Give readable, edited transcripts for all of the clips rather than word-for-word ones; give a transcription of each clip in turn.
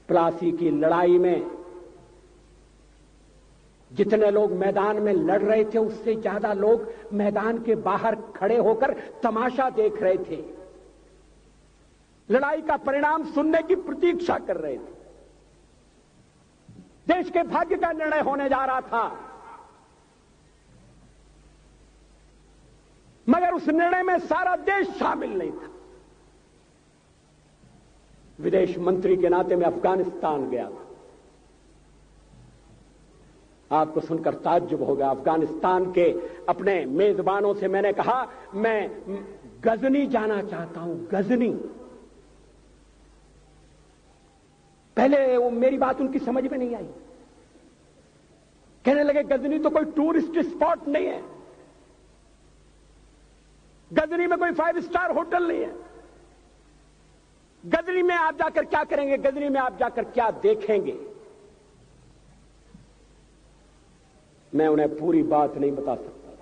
प्लासी की लड़ाई में जितने लोग मैदान में लड़ रहे थे उससे ज्यादा लोग मैदान के बाहर खड़े होकर तमाशा देख रहे थे, लड़ाई का परिणाम सुनने की प्रतीक्षा कर रहे थे। देश के भाग्य का निर्णय होने जा रहा था, मगर उस निर्णय में सारा देश शामिल नहीं था। विदेश मंत्री के नाते मैं अफगानिस्तान गया था। आपको सुनकर ताज्जुब होगा, अफगानिस्तान के अपने मेजबानों से मैंने कहा मैं गजनी जाना चाहता हूं, गजनी। पहले वो मेरी बात उनकी समझ में नहीं आई। कहने लगे गजनी तो कोई टूरिस्ट स्पॉट नहीं है, गजनी में कोई 5 स्टार होटल नहीं है, गजनी में आप जाकर क्या करेंगे, गजनी में आप जाकर क्या देखेंगे। मैं उन्हें पूरी बात नहीं बता सकता।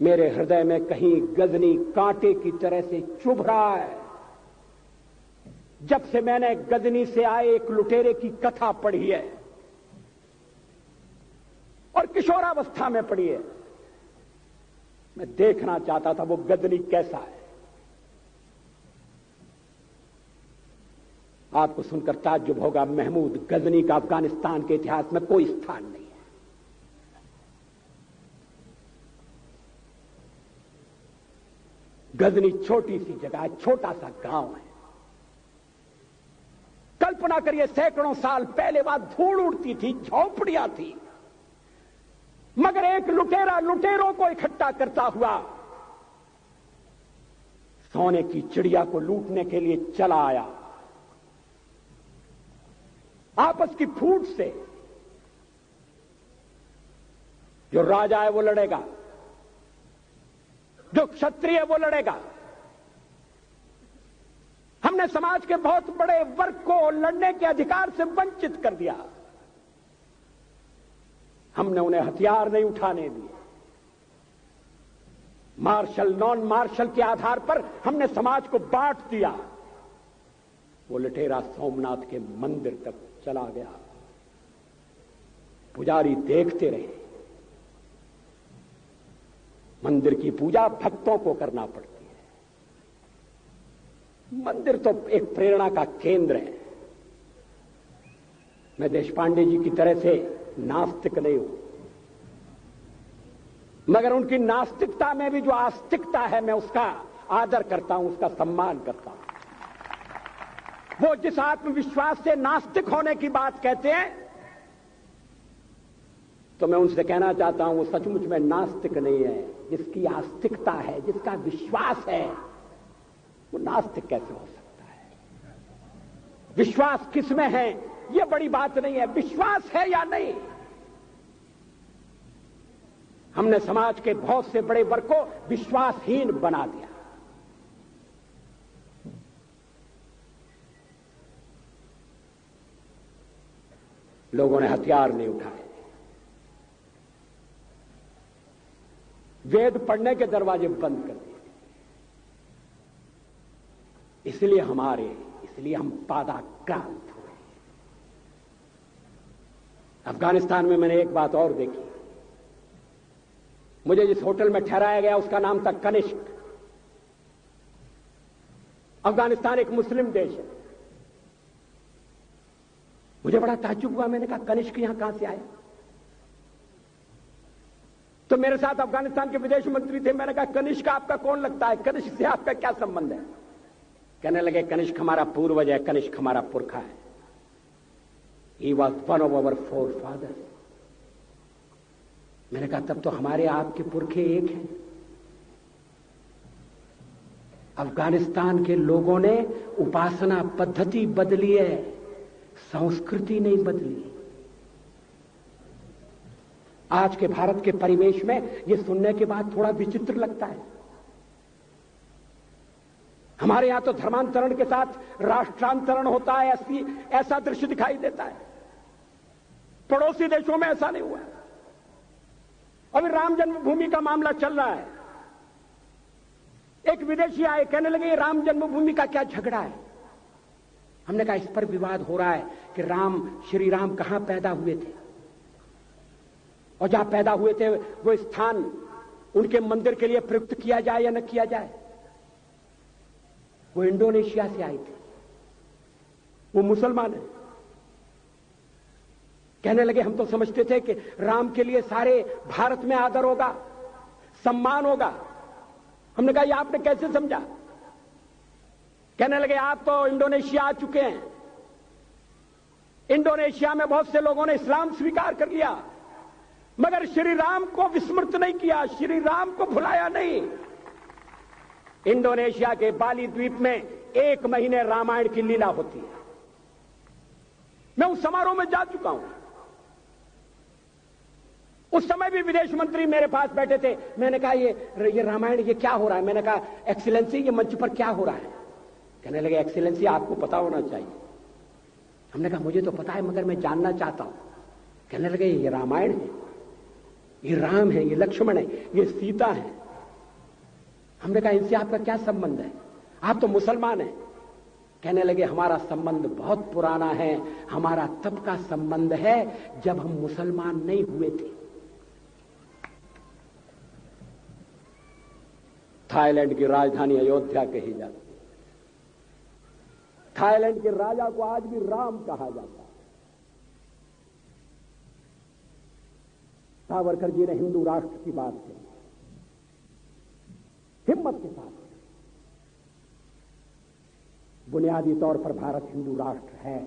मेरे हृदय में कहीं गजनी कांटे की तरह से चुभ रहा है। जब से मैंने गजनी से आए एक लुटेरे की कथा पढ़ी है और किशोरावस्था में पढ़ी है, मैं देखना चाहता था वो गजनी कैसा है। आपको सुनकर ताज्जुब होगा, महमूद गजनी का अफगानिस्तान के इतिहास में कोई स्थान नहीं है। गजनी छोटी सी जगह है, छोटा सा गांव है। कल्पना करिए सैकड़ों साल पहले वहां धूल उड़ती थी, झोंपड़ियां थी, मगर एक लुटेरा लुटेरों को इकट्ठा करता हुआ सोने की चिड़िया को लूटने के लिए चला आया। आपस की फूट से जो राजा है वो लड़ेगा, जो क्षत्रिय है वो लड़ेगा। हमने समाज के बहुत बड़े वर्ग को लड़ने के अधिकार से वंचित कर दिया। हमने उन्हें हथियार नहीं उठाने दिए। मार्शल नॉन मार्शल के आधार पर हमने समाज को बांट दिया। वो लुटेरा सोमनाथ के मंदिर तक चला गया। पुजारी देखते रहे। मंदिर की पूजा भक्तों को करना पड़ती है। मंदिर तो एक प्रेरणा का केंद्र है। मैं देशपांडे जी की तरह से नास्तिक नहीं हूं, मगर उनकी नास्तिकता में भी जो आस्तिकता है मैं उसका आदर करता हूं, उसका सम्मान करता हूं। वो जिस आत्मविश्वास से नास्तिक होने की बात कहते हैं, तो मैं उनसे कहना चाहता हूं वो सचमुच में नास्तिक नहीं है। जिसकी आस्तिकता है, जिसका विश्वास है, वो नास्तिक कैसे हो सकता है? विश्वास किसमें है ये बड़ी बात नहीं है, विश्वास है या नहीं। हमने समाज के बहुत से बड़े वर्ग को विश्वासहीन बना दिया। लोगों ने हथियार नहीं उठाए, वेद पढ़ने के दरवाजे बंद कर दिए। इसलिए हम पादाक्रांत हुए। अफगानिस्तान में मैंने एक बात और देखी। मुझे जिस होटल में ठहराया गया उसका नाम था कनिष्क। अफगानिस्तान एक मुस्लिम देश है। मुझे बड़ा ताज्जुब हुआ। मैंने कहा कनिष्क यहां कहां से आया? तो मेरे साथ अफगानिस्तान के विदेश मंत्री थे। मैंने कहा कनिष्क आपका कौन लगता है? कनिष्क से आपका क्या संबंध है? कहने लगे कनिष्क हमारा पूर्वज है, कनिष्क हमारा पुरखा है। He was one of our forefathers. मैंने कहा तब तो हमारे आपके पुरखे एक हैं। अफगानिस्तान के लोगों ने उपासना पद्धति बदली है, संस्कृति नहीं बदली। आज के भारत के परिवेश में यह सुनने के बाद थोड़ा विचित्र लगता है। हमारे यहां तो धर्मांतरण के साथ राष्ट्रांतरण होता है, ऐसा दृश्य दिखाई देता है। पड़ोसी देशों में ऐसा नहीं हुआ। अभी राम जन्मभूमि का मामला चल रहा है। एक विदेशी आए, कहने लगे ये राम जन्मभूमि का क्या झगड़ा है। हमने कहा इस पर विवाद हो रहा है कि श्री राम कहां पैदा हुए थे, और जहां पैदा हुए थे वो स्थान उनके मंदिर के लिए प्रयुक्त किया जाए या न किया जाए। वो इंडोनेशिया से आए थे, वो मुसलमान है। कहने लगे हम तो समझते थे कि राम के लिए सारे भारत में आदर होगा, सम्मान होगा। हमने कहा ये आपने कैसे समझा। कहने लगे आप तो इंडोनेशिया आ चुके हैं, इंडोनेशिया में बहुत से लोगों ने इस्लाम स्वीकार कर लिया, मगर श्री राम को विस्मृत नहीं किया, श्री राम को भुलाया नहीं। इंडोनेशिया के बाली द्वीप में 1 महीने रामायण की लीला होती है। मैं उस समारोह में जा चुका हूं। उस समय भी विदेश मंत्री मेरे पास बैठे थे। मैंने कहा ये रामायण ये क्या हो रहा है। मैंने कहा एक्सीलेंसी ये मंच पर क्या हो रहा है। कहने लगे एक्सीलेंसी आपको पता होना चाहिए। हमने कहा मुझे तो पता है मगर मैं जानना चाहता हूं। कहने लगे ये रामायण है, ये राम है, ये लक्ष्मण है, ये सीता है। हमने कहा इनसे आपका क्या संबंध है, आप तो मुसलमान हैं। कहने लगे हमारा संबंध बहुत पुराना है, हमारा तब का संबंध है जब हम मुसलमान नहीं हुए थे। थाईलैंड की राजधानी अयोध्या कही जाती है। थाईलैंड के राजा को आज भी राम कहा जाता है। सावरकर जी ने हिंदू राष्ट्र की बात की, हिम्मत के साथ। बुनियादी तौर पर भारत हिंदू राष्ट्र है।